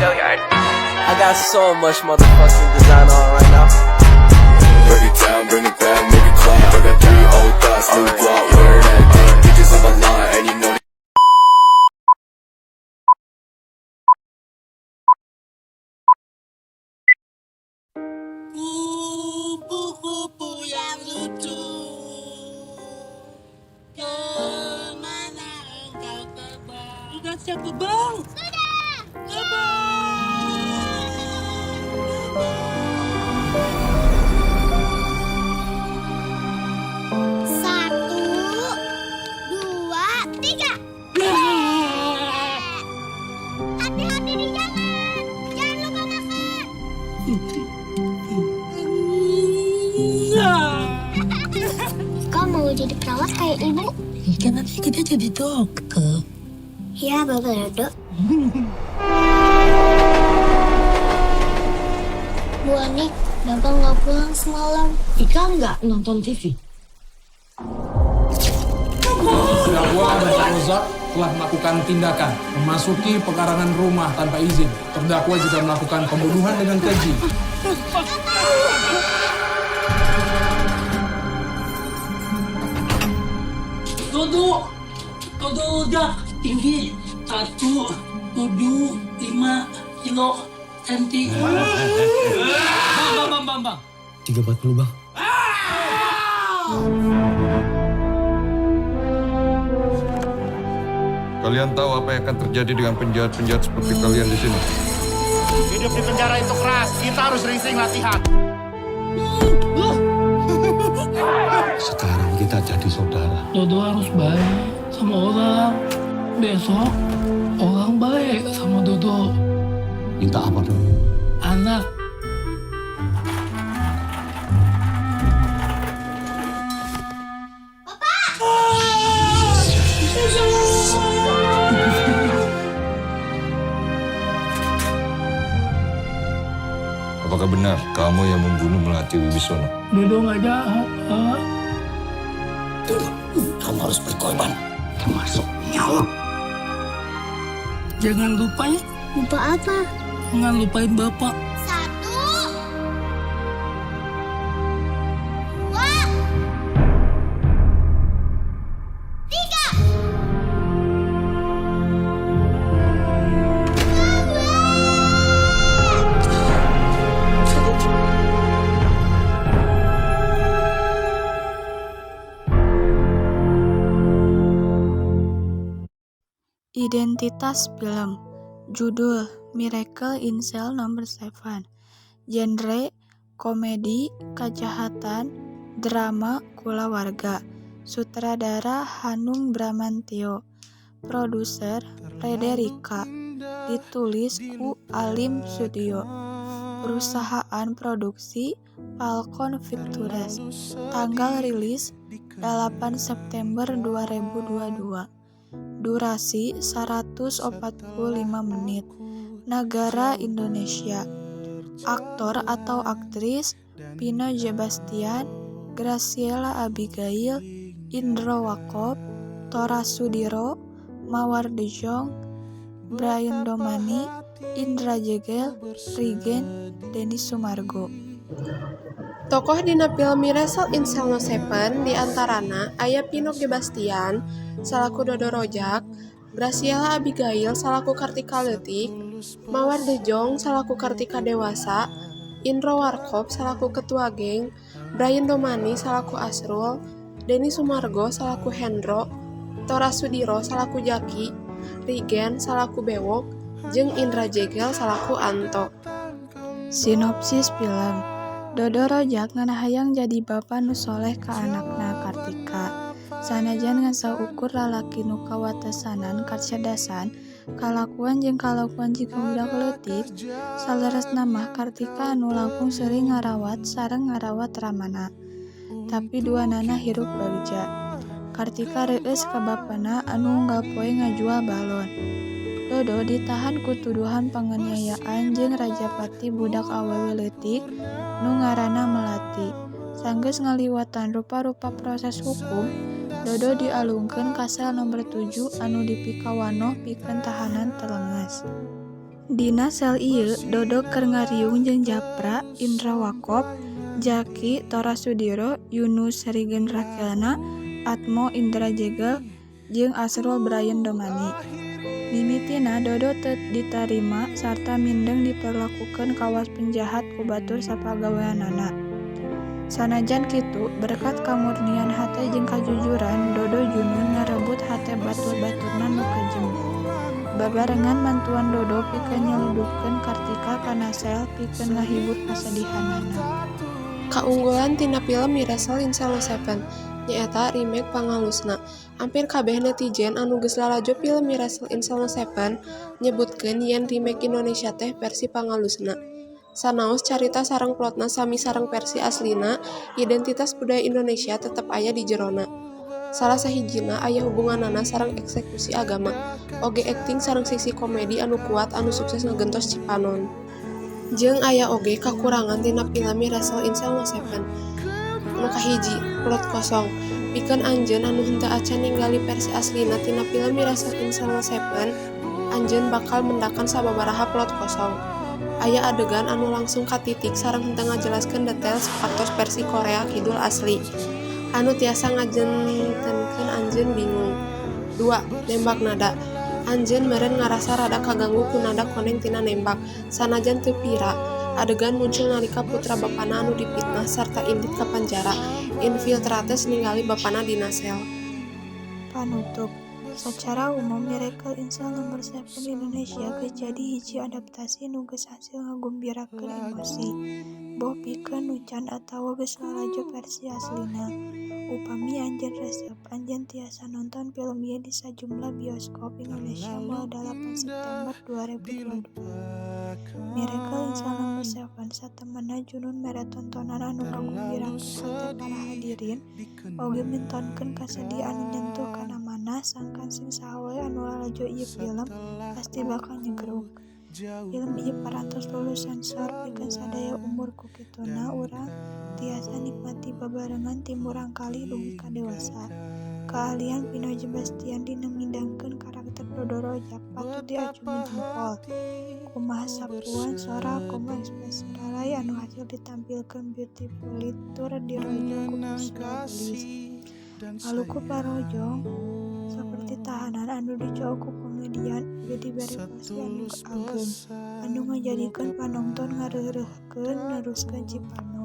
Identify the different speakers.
Speaker 1: I got so much motherfucking design on right now.
Speaker 2: Break it down, bring it back, make it clap. I got 3 old thoughts, new block, where that dick. Bitches on my line, and you know.
Speaker 3: Kupu-kupu yang lucu, kemana engkau terbang? Sudah siap terbang? Sudah!
Speaker 4: Satu, dua, tiga. Hati-hati di jalan. Jangan lupa makan. Kau mau jadi perawat kayak ibu?
Speaker 3: Kan nanti kita jadi dokter.
Speaker 4: Ya, Bapak Dodo. Bu Anik, Bapak nggak pulang semalam.
Speaker 3: Ika nggak nonton TV?
Speaker 5: Terdakwa Bapak Rozak telah melakukan tindakan memasuki pekarangan rumah tanpa izin. Terdakwa juga melakukan pembunuhan dengan keji.
Speaker 3: Dodo udah tinggi 175 kilo senti. Bang.
Speaker 5: 340 bang.
Speaker 6: Kalian tahu apa yang akan terjadi dengan penjahat-penjahat seperti kalian di sini?
Speaker 7: Hidup di penjara itu keras, kita harus sering-sering latihan.
Speaker 5: Sekarang kita jadi saudara.
Speaker 3: Dodo harus baik sama orang. Besok orang baik sama Dodo.
Speaker 5: Minta apa dong?
Speaker 3: Anak.
Speaker 6: Apakah benar kamu yang membunuh Melati Wibisono?
Speaker 3: Dodo nggak jahat, Pak.
Speaker 5: Kamu harus berkorban, termasuk nyawa.
Speaker 3: Jangan lupa ya,
Speaker 4: Lupa apa?
Speaker 3: jangan lupain Bapak.
Speaker 4: Satu, dua, tiga.
Speaker 8: Identitas film. Judul Miracle in Cell No. 7. Genre komedi, kejahatan, drama, kulawarga. Sutradara Hanung Bramantyo. Produser Frederika. Ditulis ku Alim Studio. Perusahaan produksi Falcon Pictures. Tanggal rilis 8 September 2022. Durasi 145 menit. Negara Indonesia. Aktor atau aktris Pino Jebastian, Graciela Abigail, Indro Wakob, Tora Sudiro, Mawar De Jong, Brian Domani, Indra Jegel, Rigen, Denny Sumargo.
Speaker 9: Tokoh dina film Miracle in Cell No. 7 diantarana aya Pino Gebastian salaku Dodo Rojak, Graciela Abigail salaku Kartika Leutik, Mawar De Jong salaku Kartika Dewasa, Indro Warkop salaku Ketua Geng, Brian Domani salaku Asrul, Denny Sumargo salaku Hendro, Tora Sudiro salaku Jaki, Rigen salaku Bewok, jeung Indra Jegel salaku Anto.
Speaker 8: Sinopsis film. Dodo Rojak nganahayang jadi bapa nu soleh ka anakna Kartika. Sanajan ngan saukur lalaki nu kawatesanan kacerdasan, kalakuan jeung kalakuan jika budak leutik, saleresna mah Kartika anu langkung sering ngarawat sareng ngarawat ramana. Tapi duanana hirup bagja. Kartika reueus ka bapana anu nggapoe ngajual balon. Dodo ditahan ku tuduhan penganiayaan jeung Rajapati budak awewe leutik nu ngaranna Melati. Sanggeus ngaliwatan rupa-rupa proses hukum, Dodo dialungkeun ka sel nomor 7 anu dipikawanoh pikeun tahanan teleungeus. Dina sel ieu Dodo keur ngariung jeung Japra, Indra Wakop, Jaki, Tora Sudiro, Yunus Rigen Rakelna, Atmo Indra Jegel, jeung Asrul Brian Domani. Mimitina Dodo teu ditarima sarta mindeng diperlakukeun kawas penjahat ku batur sapagaweanana. Sanajan kitu, berkat kamurnian hate jeung kajujuran, Dodo Junun ngarebut hate batur-baturna nu kejem. Babarengan mantuan Dodo pikeun nyeludupkeun Kartika kana sel pikeun ngahibur kasedihanana.
Speaker 9: Kaunggulan tina film Miracle in Cell 7 nyaeta remake pangalusna. Hampir kabeh netizen anu geus lalajo film Miracle in Cell 7 nyebutkeun yen remake Indonesia teh versi pangalusna. Sanaos carita sareng plotna sami sareng versi aslina, identitas budaya Indonesia tetep aya di jerona. Salah sahijina aya hubunganana sareng eksekusi agama, oge akting sareng sisi komedi anu kuat anu sukses ngagentos Cipanon. Jeung aya oge kakurangan tina film Miracle in Cell 7. Nu kahiji, plot kosong. Pikeun anjeun anu henteu acan ningali versi aslina tina film Miracle in Cell 7, anjeun bakal mendakan sababaraha plot kosong. Aya adegan anu langsung ka titik sareng henteu ngajelaskeun detail sapertos versi Korea Kidul asli. Anu tiasa ngajentenkeun anjeun bingung. 2. Nembak nada. Anjeun meureun ngarasa rada kaganggu ku nada koneng tina nembak, sanajan teu pira. Adegan muncul nalika putra bapana anu dipitnah sarta indit ka penjara. Infiltrates ningali bapana dina sel.
Speaker 8: Panutup. Sacara umum Miracle in Cell nomor 7 di Indonesia geus jadi hiji adaptasi nu geus hasil ngagumbirakeun emosi. Boh pikeun nu can atawa geus lalajo versi aslina. Upami anjeun resep, anjeun tiasa nonton film ieu di sajumlah bioskop Indonesia mulai 8 September 2022. Miracle in Cell nomor 7 satemana Junun mere tontonan anu ngagumbirakeun hate para hadirin, oge mintonkeun kasedi anu nyentuh kana mana sangkan sing saha wae anu lalajo ieu film pasti bakal nyegeruk. Film ieu parantos lulus sensor pikeun sadaya umur ku kituna urang tiasa nikmati babarengan timurang kali dugi ka dewasa. Keahlian Pinoje Bastian dina ngindangkeun karakter Dodo Rojak patut diacungi jempol. Kumaha sapuan sora kumaha ekspresi ralai anu hasil ditampilkeun beautifully tur dirojok ku visual gelis. Aluku parojong seperti tahanan anu dicook ku komedian ge diberi pose anu ageng anu ngajadikeun panonton ngareureuhkeun neruskeun Cipanon.